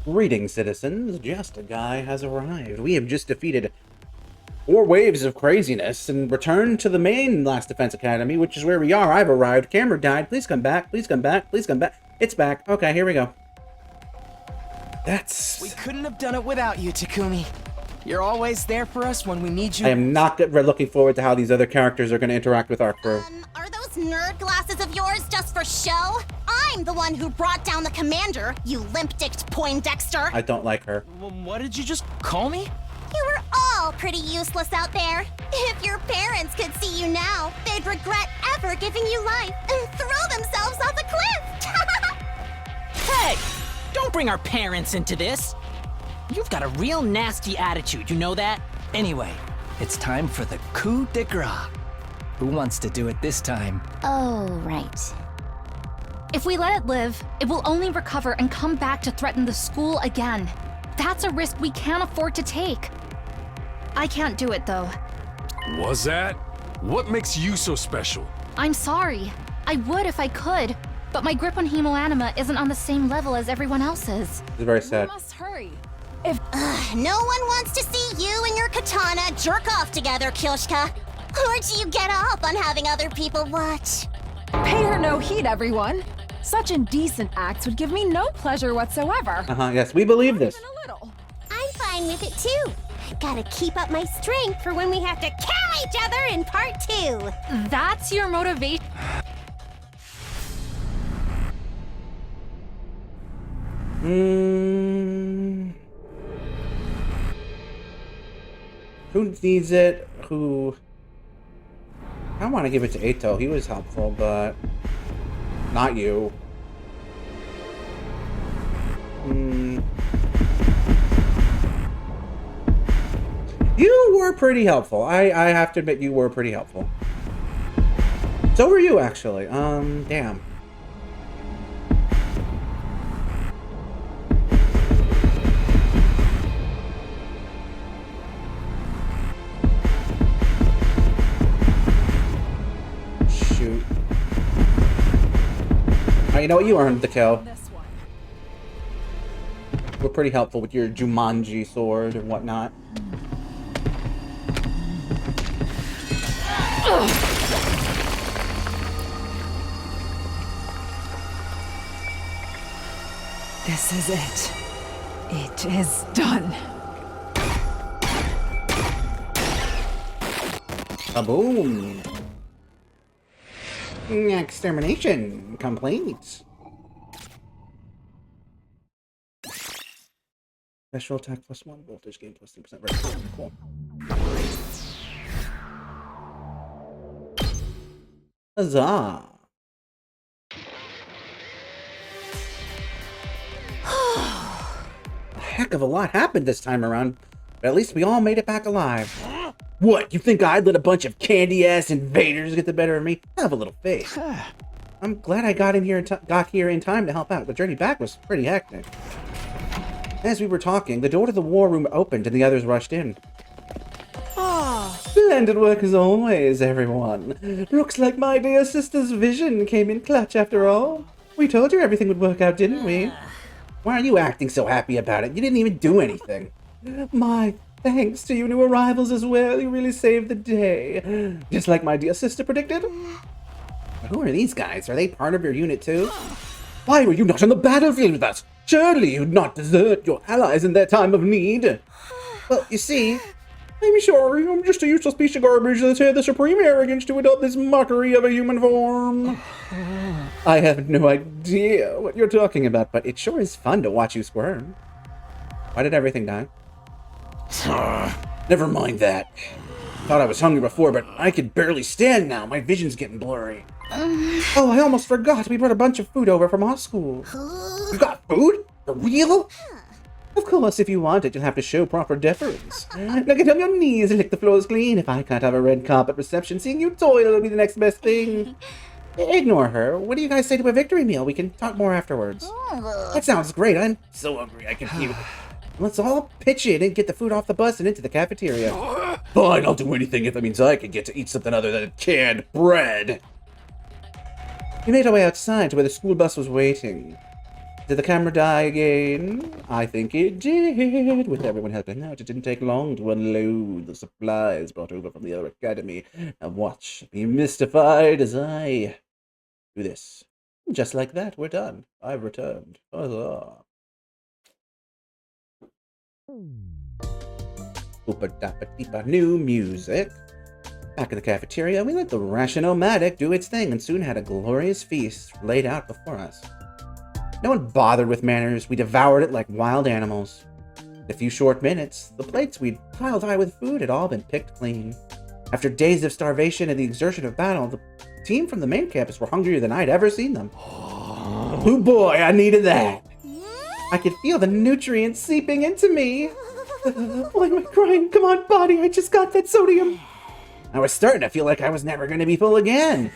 Greetings, citizens. Justiguy has arrived. We have just defeated 4 waves of craziness and returned to the main Last Defense Academy, which is where we are. I've arrived. Camera died. Please come back. Please come back. Please come back. It's back. Okay, here we go. We couldn't have done it without you, Takumi. You're always there for us when we need you. I am not looking forward to how these other characters are going to interact with our crew. Are those nerd glasses of yours just for show? I'm the one who brought down the commander, you limp-dicked Poindexter. I don't like her. What did you just call me? You were all pretty useless out there. If your parents could see you now, they'd regret ever giving you life and throw themselves off a cliff. Hey! Don't bring our parents into this! You've got a real nasty attitude, you know that? Anyway, it's time for the coup de grace. Who wants to do it this time? Oh, right. If we let it live, it will only recover and come back to threaten the school again. That's a risk we can't afford to take. I can't do it, though. Was that? What makes you so special? I'm sorry. I would if I could, but my grip on hemoanima isn't on the same level as everyone else's. It's very sad. We must hurry. No one wants to see you and your katana jerk off together, Kyoshka. Or do you get off on having other people watch? Pay her no heed, everyone. Such indecent acts would give me no pleasure whatsoever. Yes, we believe this. Even a little. I'm fine with it too. Gotta keep up my strength for when we have to kill each other in part 2. That's your motivation. Who needs it? Who? I want to give it to Eito. He was helpful, but not you. You were pretty helpful. I have to admit you were pretty helpful. So were you, actually. Damn. Shoot. You know what? You earned the kill. We're pretty helpful with your Jumanji sword and whatnot. This is it. It is done. Kaboom! Extermination complete. Special attack +1, voltage gain +3%. Very cool. Huzzah! A heck of a lot happened this time around, but at least we all made it back alive. What, you think I'd let a bunch of candy-ass invaders get the better of me? Have a little faith. I'm glad I got here in time to help out. The journey back was pretty hectic. As we were talking, the door to the war room opened and the others rushed in. Splendid work as always, everyone. Looks like my dear sister's vision came in clutch after all. We told you everything would work out, didn't we? Why are you acting so happy about it? You didn't even do anything. My thanks to you new arrivals as well. You really saved the day. Just like my dear sister predicted. Who are these guys? Are they part of your unit too? Why were you not on the battlefield with us? Surely you'd not desert your allies in their time of need. Well, you see, I'm sorry, I'm just a useless piece of garbage that's had the supreme arrogance to adopt this mockery of a human form. I have no idea what you're talking about, but it sure is fun to watch you squirm. Why did everything die? Never mind that. Thought I was hungry before, but I can barely stand now. My vision's getting blurry. Oh, I almost forgot. We brought a bunch of food over from our school. You got food? For real? Of course, if you want it, you'll have to show proper deference. Now get on your knees and lick the floors clean. If I can't have a red carpet reception, seeing you toil will be the next best thing. Ignore her. What do you guys say to a victory meal? We can talk more afterwards. That sounds great. I'm so hungry I can feel it. Let's all pitch in and get the food off the bus and into the cafeteria. Fine, I'll do anything if that means I can get to eat something other than canned bread. We made our way outside to where the school bus was waiting. Did the camera die again? I think it did. With everyone helping out, it didn't take long to unload the supplies brought over from the other academy. Now watch, be mystified as I do this. Just like that, we're done. I've returned. Huzzah. Oopa-dappa-deepa, new music. Back in the cafeteria, we let the Rationomatic do its thing and soon had a glorious feast laid out before us. No one bothered with manners. We devoured it like wild animals. In a few short minutes, the plates we'd piled high with food had all been picked clean. After days of starvation and the exertion of battle, the team from the main campus were hungrier than I'd ever seen them. Oh boy, I needed that. I could feel the nutrients seeping into me. Why am I crying? Come on, body, I just got that sodium. I was starting to feel like I was never going to be full again.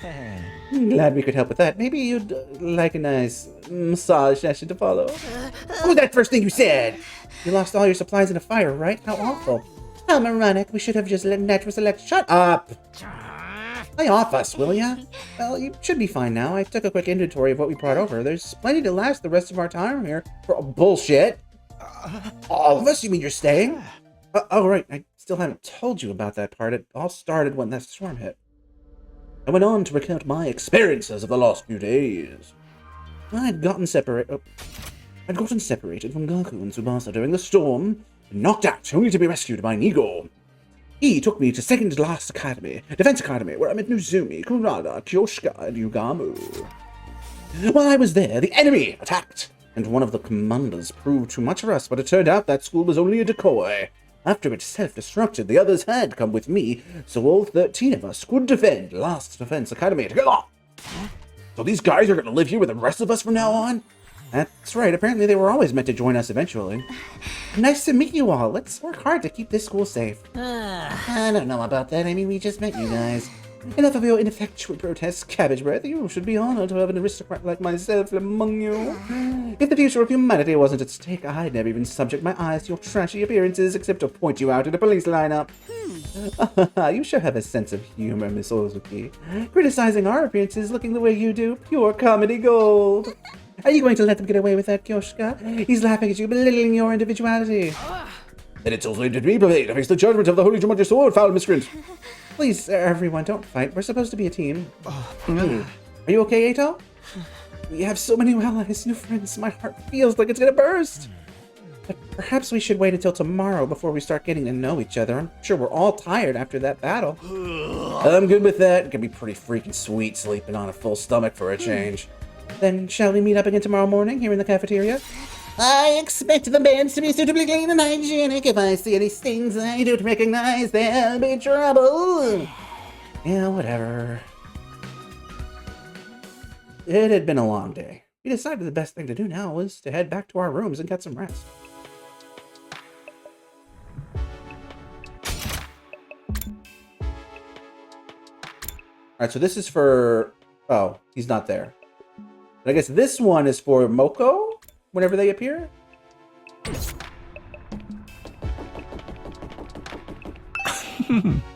Glad we could help with that. Maybe you'd like a nice massage session to follow. What was that first thing you said? You lost all your supplies in a fire, right? How awful. How moronic. We should have just let natural select. Shut up! Lay off us, will ya? Well, you should be fine now. I took a quick inventory of what we brought over. There's plenty to last the rest of our time here. Bullshit. All of us? You mean you're staying? Oh, right. I still haven't told you about that part. It all started when that storm hit. I went on to recount my experiences of the last few days. I'd gotten separated from Gaku and Tsubasa during the storm, and knocked out, only to be rescued by Nigo. He took me to second to last academy, Defense Academy, where I met Nozumi, Kurada, Kyoshika, and Yugamu. While I was there, the enemy attacked, and one of the commanders proved too much for us, but it turned out that school was only a decoy. After it self-destructed, the others had come with me, so all 13 of us could defend Last Defense Academy together. So these guys are going to live here with the rest of us from now on? That's right, apparently they were always meant to join us eventually. Nice to meet you all. Let's work hard to keep this school safe. I don't know about that. I mean, we just met you guys. Enough of your ineffectual protests, Cabbage Breath. You should be honored to have an aristocrat like myself among you. If the future of humanity wasn't at stake, I'd never even subject my eyes to your trashy appearances except to point you out in a police lineup. You sure have a sense of humor, Miss Ozuki. Criticizing our appearances looking the way you do, pure comedy gold. Are you going to let them get away with that, Kyoshika? He's laughing at you, belittling your individuality. Then it's also to be prevailed to face the judgment of the Holy Jumanji Sword, foul miscreant. Please, everyone, don't fight. We're supposed to be a team. Are you okay, Eito? We have so many allies, new friends. My heart feels like it's gonna burst. But perhaps we should wait until tomorrow before we start getting to know each other. I'm sure we're all tired after that battle. I'm good with that. It can be pretty freaking sweet sleeping on a full stomach for a change. Then shall we meet up again tomorrow morning here in the cafeteria? I expect the bands to be suitably clean and hygienic. If I see any stings I don't recognize, there'll be trouble. Yeah, whatever. It had been a long day. We decided the best thing to do now was to head back to our rooms and get some rest. Alright, so this is for... Oh, he's not there. But I guess this one is for Moko? Whenever they appear?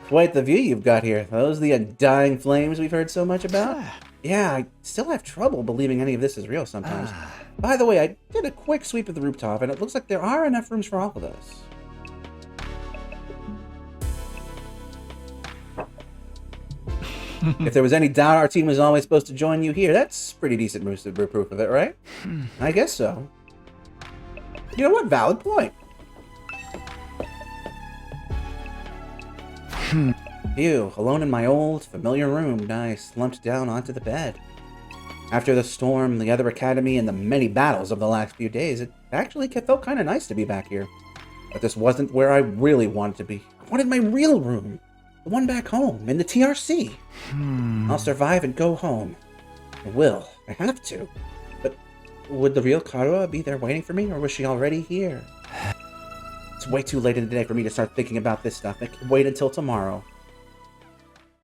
Quite the view you've got here. Those the undying flames we've heard so much about? Yeah, I still have trouble believing any of this is real sometimes. By the way, I did a quick sweep of the rooftop, and it looks like there are enough rooms for all of us. If there was any doubt our team was always supposed to join you here, that's pretty decent proof of it, right? I guess so. You know what? Valid point. Phew, alone in my old, familiar room, I slumped down onto the bed. After the storm, the other academy, and the many battles of the last few days, it actually felt kind of nice to be back here. But this wasn't where I really wanted to be. I wanted my real room. The one back home, in the TRC. I'll survive and go home. I will. I have to. But would the real Karua be there waiting for me, or was she already here? It's way too late in the day for me to start thinking about this stuff. I can wait until tomorrow.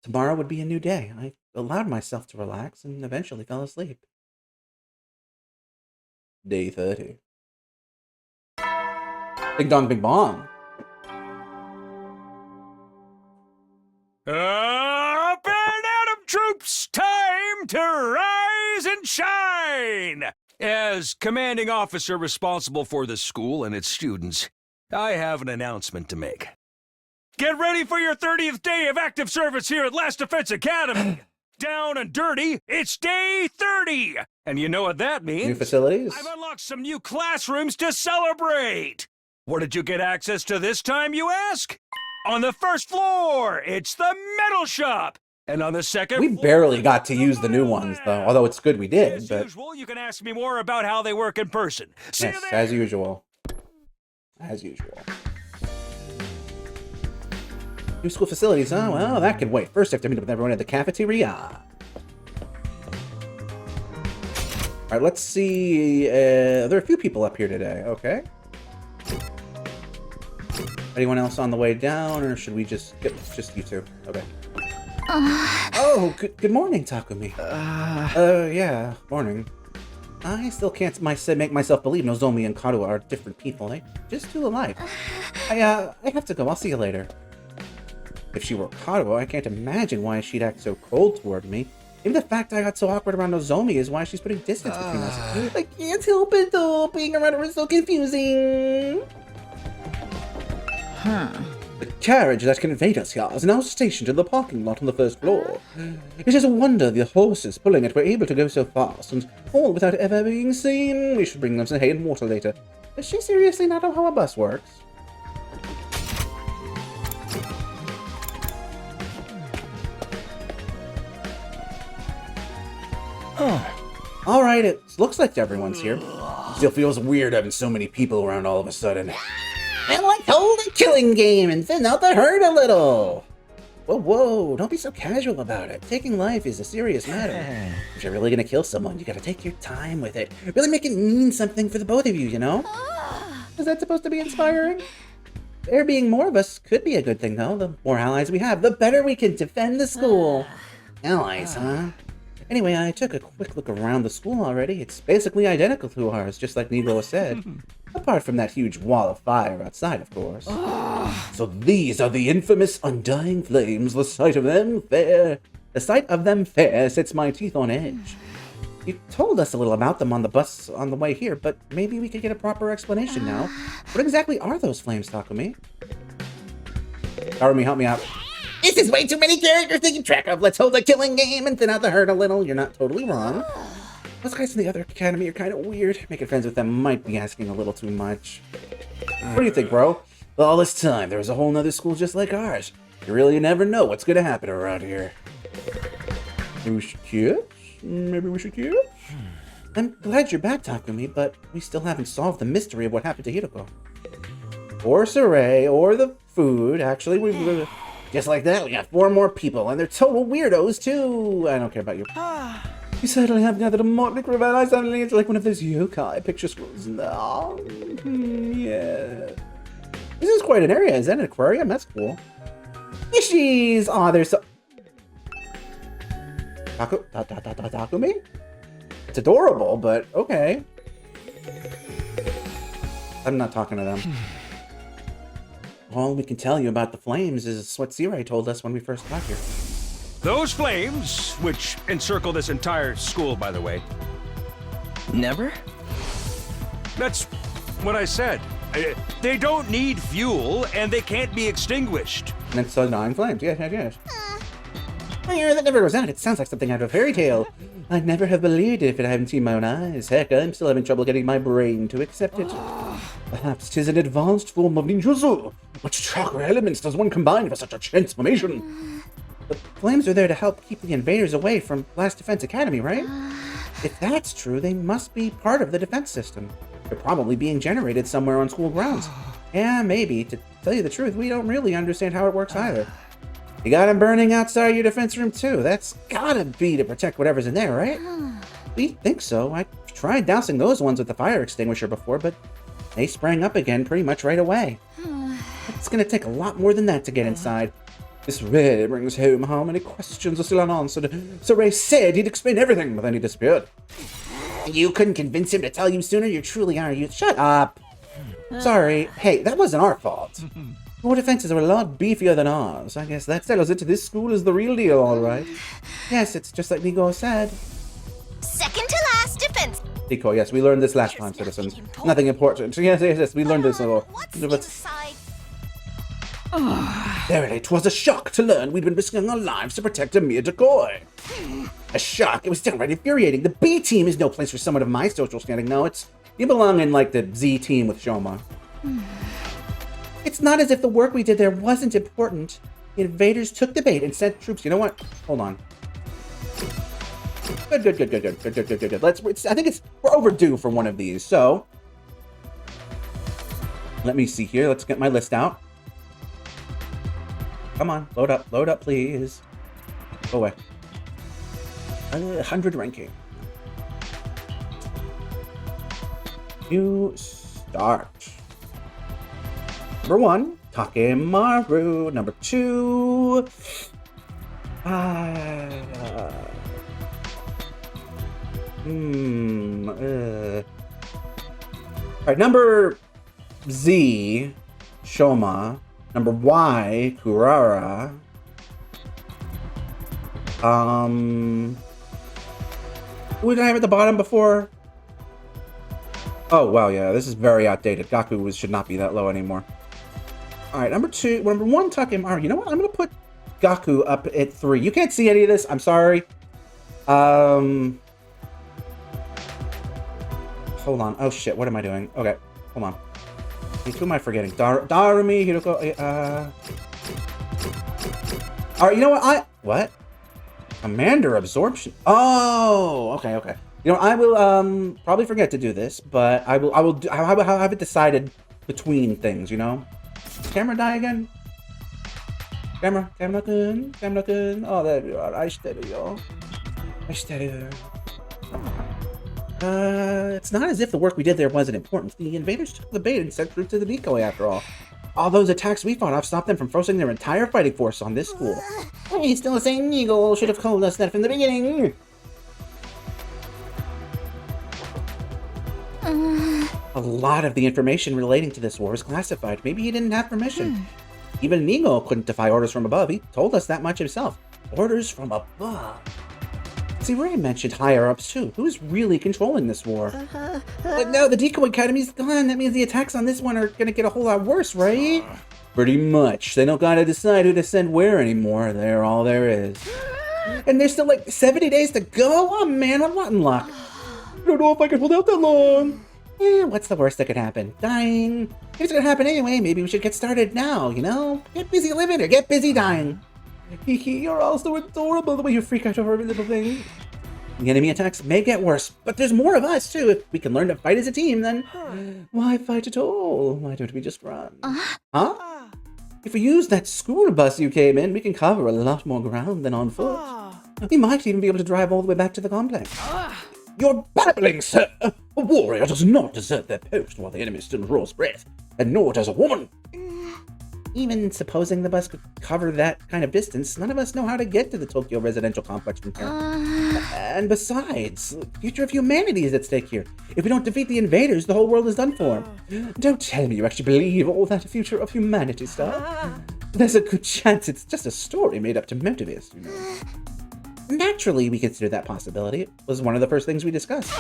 Tomorrow would be a new day. I allowed myself to relax and eventually fell asleep. Day 30. Bing dong, bing bong. Up and Atom troops, time to rise and shine! As commanding officer responsible for the school and its students, I have an announcement to make. Get ready for your 30th day of active service here at Last Defense Academy! Down and dirty, it's day 30! And you know what that means? New facilities? I've unlocked some new classrooms to celebrate! What did you get access to this time, you ask? On the first floor, it's the metal shop! And on the second We floor, barely got to use the new ones, though. Although it's good we did, as but usual, you can ask me more about how they work in person. See yes, you there! as usual. As usual. New school facilities, oh, well, that can wait. First, I have to meet up with everyone at the cafeteria. Alright, let's see. There are a few people up here today, okay. Anyone else on the way down, or should we just get just you two? Okay. Oh, good morning, Takumi. Yeah, morning. I still can't make myself believe Nozomi and Karu are different people. They're just too alike. I have to go. I'll see you later. If she were Karu, I can't imagine why she'd act so cold toward me. Maybe the fact I got so awkward around Nozomi is why she's putting distance between us. I can't help it though. Being around her is so confusing. The carriage that conveyed us here is now stationed in the parking lot on the first floor. It is a wonder the horses pulling it were able to go so fast, and all without ever being seen. We should bring them some hay and water later. Does she seriously not know how a bus works? Alright, it looks like everyone's here. Still feels weird having so many people around all of a sudden. I like hold a killing game and thin out the herd a little. Whoa, don't be so casual about it. Taking life is a serious matter. If you're really gonna kill someone, you gotta take your time with it. Really make it mean something for the both of you know? Is that supposed to be inspiring? There being more of us could be a good thing, though. The more allies we have, the better we can defend the school. Allies, huh? Anyway, I took a quick look around the school already. It's basically identical to ours, just like Nigo said. Apart from that huge wall of fire outside, of course. So these are the infamous undying flames. The sight of them fair sets my teeth on edge. You told us a little about them on the bus on the way here, but maybe we could get a proper explanation now. What exactly are those flames, Takumi? Takumi, help me out. This is way too many characters to keep track of. Let's hold a killing game and thin out the herd a little. You're not totally wrong. Those guys in the other academy are kind of weird. Making friends with them might be asking a little too much. What do you think, bro? All this time, there was a whole nother school just like ours. You really never know what's gonna happen around here. Maybe we should kiss? Maybe we should kiss? I'm glad you're back, Takumi, but we still haven't solved the mystery of what happened to Hiroko. Or Saray, or the food. Actually, we just like that, we got 4 more people, and they're total weirdos, too. I don't care about you. You certainly have gathered a motley crew of allies. Suddenly it's like one of those yokai picture schools. Yeah. This is quite an area. Is that an aquarium? That's cool. Fishies! Aw, there's so... Takumi? It's adorable, but okay. I'm not talking to them. All we can tell you about the flames is what Sirai told us when we first got here. Those flames, which encircle this entire school, by the way. Never? That's what I said. They don't need fuel, and they can't be extinguished. And it's 9 flames. Yes. Fire that never goes out. It sounds like something out of a fairy tale. I'd never have believed it if I hadn't seen my own eyes. Heck, I'm still having trouble getting my brain to accept it. Perhaps 'tis an advanced form of ninjutsu. What chakra elements does one combine for such a transformation? The flames are there to help keep the invaders away from Last Defense Academy, right? If that's true, they must be part of the defense system. They're probably being generated somewhere on school grounds. Yeah, maybe. To tell you the truth, we don't really understand how it works either. You got them burning outside your defense room too. That's gotta be to protect whatever's in there, right? We think so. I tried dousing those ones with the fire extinguisher before, but they sprang up again pretty much right away. It's gonna take a lot more than that to get inside. This really brings home how many questions are still unanswered. So Ray said he'd explain everything, but then he disappeared. You couldn't convince him to tell you sooner? You truly are. You shut up. Sorry. Hey, that wasn't our fault. Your defenses are a lot beefier than ours. I guess that settles it. This school is the real deal, all right. Yes, it's just like Nigo said. Second to last defense. Decoy, yes, we learned this last time, citizens. Nothing important. Yes, we learned this. What's inside? Verily, 'twas a shock to learn we'd been risking our lives to protect a mere decoy. A shock. It was downright infuriating. The B team is no place for someone of my social standing. No, you belong in, like, the Z team with Shoma. It's not as if the work we did there wasn't important. The invaders took the bait and sent troops. You know what? Hold on. Good. I think we're overdue for one of these. So, let me see here. Let's get my list out. Come on, load up, please. Go away. 100 ranking. You start. Number 1, Takemaru. Number 2, Alright, number Z, Shoma. Number Y, Kurara. Who did I have at the bottom before? Oh, wow, yeah, this is very outdated. Gaku should not be that low anymore. Alright, number 1, Takemaru. You know what? I'm gonna put Gaku up at 3. You can't see any of this. I'm sorry. Hold on. Oh, shit. What am I doing? Okay, hold on. Who am I forgetting? Darumi, Hiroko, Alright, you know what? What? Commander absorption. Oh, okay. You know, I will probably forget to do this, but I will have it decided between things, you know? Camera die again? Camera good. Oh, there you are. I steady, y'all. It's not as if the work we did there wasn't important. The invaders took the bait and sent troops to the decoy after all. All those attacks we fought off stopped them from forcing their entire fighting force on this school. Hey, still the same Eagle. Should have told us that from the beginning. A lot of the information relating to this war was classified. Maybe he didn't have permission. Even an Eagle couldn't defy orders from above. He told us that much himself. Orders from above. See, Ray mentioned higher-ups, too. Who's really controlling this war? But no, the Decoy Academy's gone. That means the attacks on this one are gonna get a whole lot worse, right? Pretty much. They don't gotta decide who to send where anymore. They're all there is. And there's still, like, 70 days to go? Oh, man, I'm not in luck. I don't know if I can hold out that long. What's the worst that could happen? Dying. If it's gonna happen anyway, maybe we should get started now, you know? Get busy living or get busy dying. You're all so adorable the way you freak out over every little thing. The enemy attacks may get worse, but there's more of us too. If we can learn to fight as a team, then why fight at all? Why don't we just run? Huh? If we use that school bus you came in, we can cover a lot more ground than on foot. We might even be able to drive all the way back to the complex. You're babbling, sir! A warrior does not desert their post while the enemy still draws breath, and nor does a woman. Even supposing the bus could cover that kind of distance, none of us know how to get to the Tokyo residential complex from here. And besides, the future of humanity is at stake here. If we don't defeat the invaders, the whole world is done for. Don't tell me you actually believe all that future of humanity stuff. There's a good chance it's just a story made up to motivate us, you know. Naturally, we considered that possibility. It was one of the first things we discussed.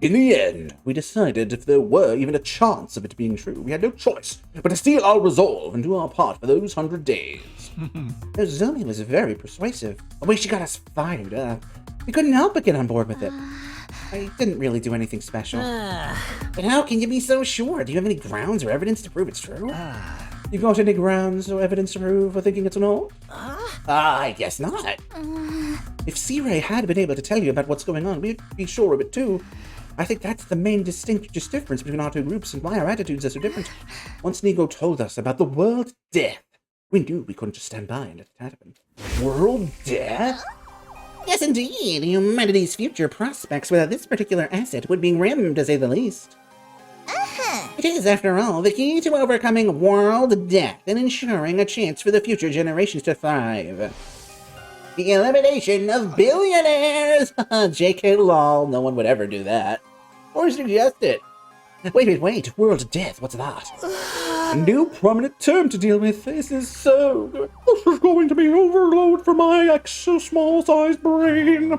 In the end, we decided if there were even a chance of it being true, we had no choice but to steel our resolve and do our part for those 100 days. Zoe was very persuasive. The way she got us fired up, we couldn't help but get on board with it. I didn't really do anything special. But how can you be so sure? Do you have any grounds or evidence to prove it's true? You got any grounds or evidence to prove for thinking it's an old? I guess not. If C-Ray had been able to tell you about what's going on, we'd be sure of it too. I think that's the main distinct difference between our two groups and why our attitudes are so different. Once Nigo told us about the world death, we knew we couldn't just stand by and let it happen. World death? Yes, indeed. Humanity's future prospects without this particular asset would be grim, to say the least. It is, after all, the key to overcoming world death and ensuring a chance for the future generations to thrive. The elimination of billionaires! JK lol, no one would ever do that. Or suggest it. Wait, world death, what's that? A new prominent term to deal with. This is going to be overload for my extra small-sized brain.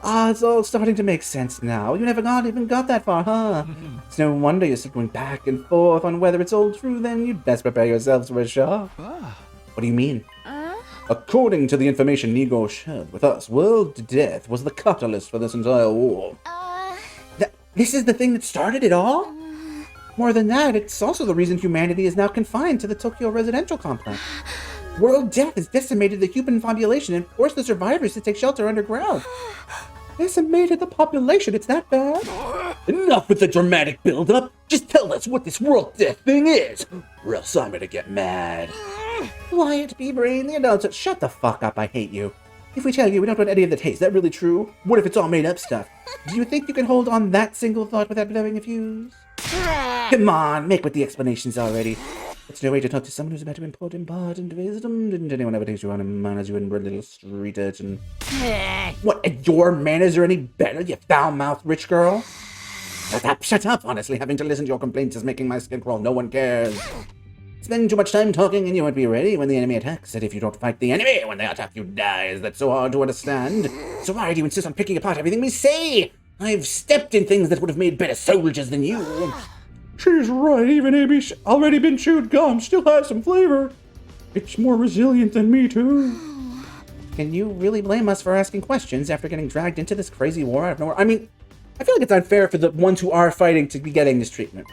Ah, it's all starting to make sense now. You never even got that far, huh? It's no wonder you're still going back and forth on whether it's all true. Then you'd best prepare yourselves for a shock. What do you mean? According to the information Nigo shared with us, world death was the catalyst for this entire war. This is the thing that started it all? More than that, it's also the reason humanity is now confined to the Tokyo residential complex. World death has decimated the human population and forced the survivors to take shelter underground. Decimated the population, it's that bad? Enough with the dramatic build-up. Just tell us what this world death thing is, or else I'm gonna get mad. Quiet, B-Brain, the adults. Shut the fuck up, I hate you. If we tell you we don't want any of the taste, is that really true? What if it's all made-up stuff? Do you think you can hold on that single thought without blowing a fuse? Come on, make with the explanations already. It's no way to talk to someone who's about to import important wisdom. Didn't anyone ever take you on a man as you inbred little street urchin? What, your manners are any better, you foul-mouthed rich girl? Shut up, honestly. Having to listen to your complaints is making my skin crawl. No one cares. Spend too much time talking and you won't be ready when the enemy attacks. And if you don't fight the enemy when they attack, you die. Is that so hard to understand? So why do you insist on picking apart everything we say? I've stepped in things that would have made better soldiers than you. She's right, even Amy's already been chewed gum still has some flavor. It's more resilient than me, too. Can you really blame us for asking questions after getting dragged into this crazy war out of nowhere? I mean, I feel like it's unfair for the ones who are fighting to be getting this treatment.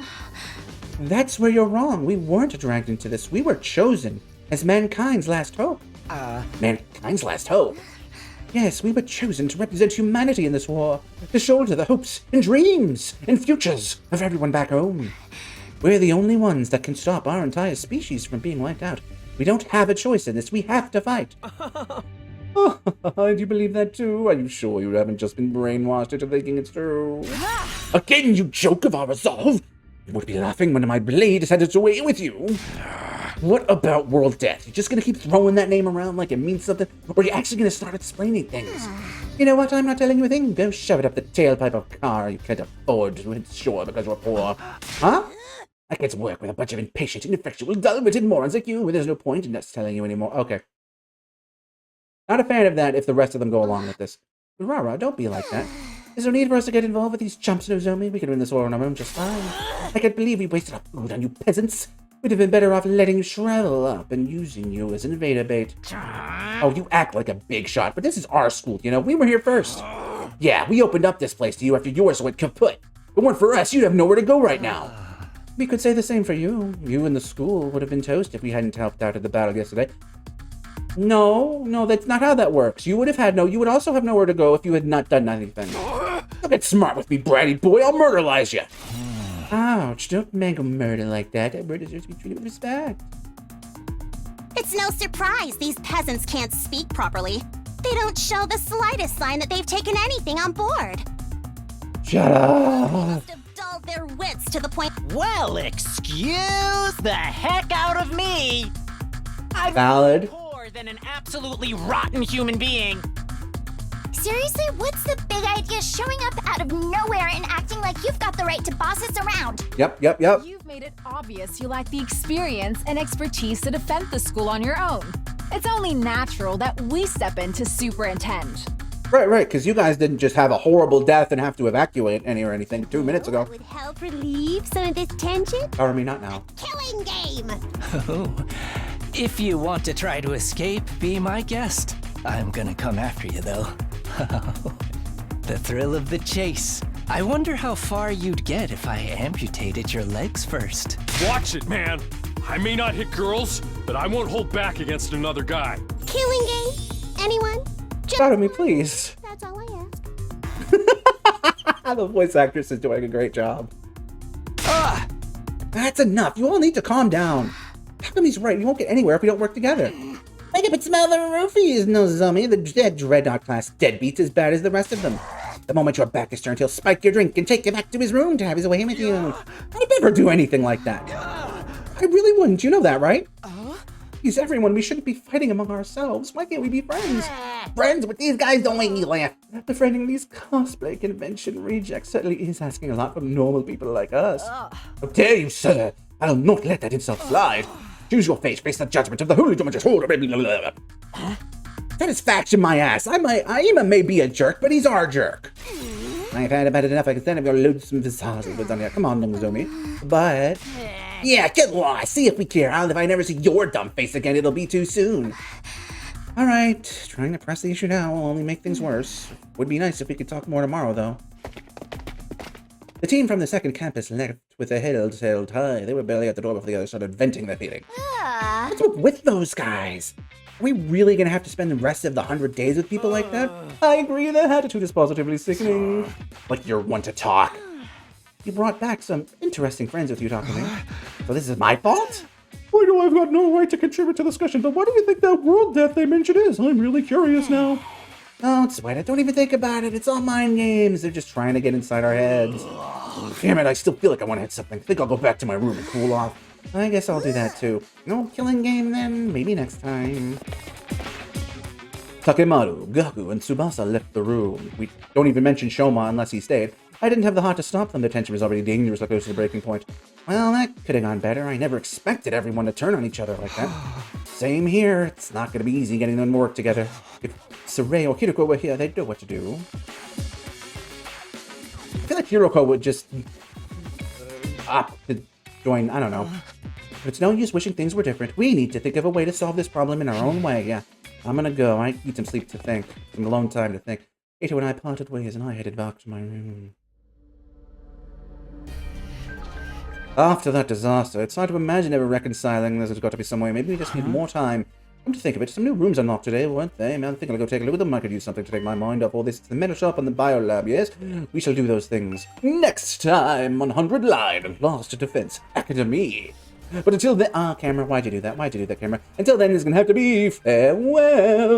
That's where you're wrong. We weren't dragged into this. We were chosen as mankind's last hope. Mankind's last hope? Yes, we were chosen to represent humanity in this war, to shoulder the hopes and dreams and futures of everyone back home. We're the only ones that can stop our entire species from being wiped out. We don't have a choice in this. We have to fight. Oh, do you believe that too? Are you sure you haven't just been brainwashed into thinking it's true? Again, you joke of our resolve. You would be laughing when my blade is headed away with you. What about world death? You just gonna keep throwing that name around like it means something? Or are you actually gonna start explaining things? You know what? I'm not telling you a thing. Go shove it up the tailpipe of a car you can't afford to insure because we're poor. Huh? I get to work with a bunch of impatient, ineffectual, dull-witted morons like you, but there's no point in us telling you anymore. Okay. Not a fan of that if the rest of them go along with this. But Rara, don't be like that. There's no need for us to get involved with these chumps, Nozomi. We could win this war on our own just fine. I can't believe we wasted our food on you peasants. We'd have been better off letting you shrivel up and using you as invader bait. Oh, you act like a big shot, but this is our school, you know? We were here first. Yeah, we opened up this place to you after yours went kaput. If it weren't for us, you'd have nowhere to go right now. We could say the same for you. You and the school would have been toast if we hadn't helped out at the battle yesterday. No, that's not how that works. You would also have nowhere to go if you had not done anything. Don't get smart with me, bratty boy. I'll murderize you. Ouch, don't mangle murder like that. Murder deserves to be treated with respect. It's no surprise these peasants can't speak properly. They don't show the slightest sign that they've taken anything on board. Shut up. They must have dulled their wits to the point. Well, excuse the heck out of me. I'm Valid. more than an absolutely rotten human being. Seriously, what's the big idea showing up out of nowhere and acting like you've got the right to boss us around? Yep. You've made it obvious you lack the experience and expertise to defend the school on your own. It's only natural that we step in to superintend. Right, because you guys didn't just have a horrible death and have to evacuate any or anything 2 minutes ago. Would help relieve some of this tension? Or me, not now. Killing game! Oh, if you want to try to escape, be my guest. I'm gonna come after you, though. The thrill of the chase. I wonder how far you'd get if I amputated your legs first. Watch it, man. I may not hit girls, but I won't hold back against another guy. Killing game? Anyone? Just Out of me, please. That's all I ask. The voice actress is doing a great job. That's enough. You all need to calm down. Takumi's right. We won't get anywhere if we don't work together. Wake up and smell the roofies, Nozomi. The dead Dreadnought class deadbeat's as bad as the rest of them. The moment your back is turned, he'll spike your drink and take you back to his room to have his way with you. I'd never do anything like that. I really wouldn't. You know that, right? He's everyone. We shouldn't be fighting among ourselves. Why can't we be friends? Friends, but these guys don't make me laugh. Befriending these cosplay convention rejects certainly is asking a lot from normal people like us. How dare you, sir? I'll not let that insult slide. Choose your fate, face the judgment of the holy Dramatis. Satisfaction, my ass. Aima may be a jerk, but he's our jerk. I've had about it enough. I can stand up your loadsome visage with on here. Come on, Nozomi. But yeah, get lost. See if we care. If I never see your dumb face again, it'll be too soon. All right, trying to press the issue now will only make things worse. Would be nice if we could talk more tomorrow, though. The team from the second campus left with their heads held high. They were barely at the door before the others started venting their feelings. What's up with those guys? Are we really gonna have to spend the rest of the 100 days with people like that? I agree, their attitude is positively sickening. Like you're one to talk. You brought back some interesting friends with you, Takumi. So this is my fault? I know I've got no right to contribute to the discussion, but what do you think that world death they mentioned is? I'm really curious now. Don't sweat it. Don't even think about it. It's all mind games. They're just trying to get inside our heads. Damn it, I still feel like I want to hit something. I think I'll go back to my room and cool off. I guess I'll do that too. No killing game then? Maybe next time. Takemaru, Gaku, and Tsubasa left the room. We don't even mention Shoma unless he stayed. I didn't have the heart to stop them. Their tension was already dangerously close to the breaking point. Well, that could have gone better. I never expected everyone to turn on each other like that. Same here. It's not going to be easy getting them to work together. If Saray or Hiroko were here, they'd know what to do. I feel like Hiroko would just opt to join, I don't know. But it's no use wishing things were different. We need to think of a way to solve this problem in our own way, yeah. I'm gonna go. I need some sleep to think. Some alone time to think. Ito and I parted ways and I headed back to my room. After that disaster, it's hard to imagine ever reconciling. There's got to be some way. Maybe we just need more time. Come to think of it, some new rooms unlocked today, weren't they? Man, I think I'll go take a look at them. I could use something to take my mind off all this. The metal shop and the biolab, yes? We shall do those things next time on 100 Line and Lost Defense Academy. But until then, camera, why'd you do that? Why'd you do that, camera? Until then, it's gonna have to be farewell.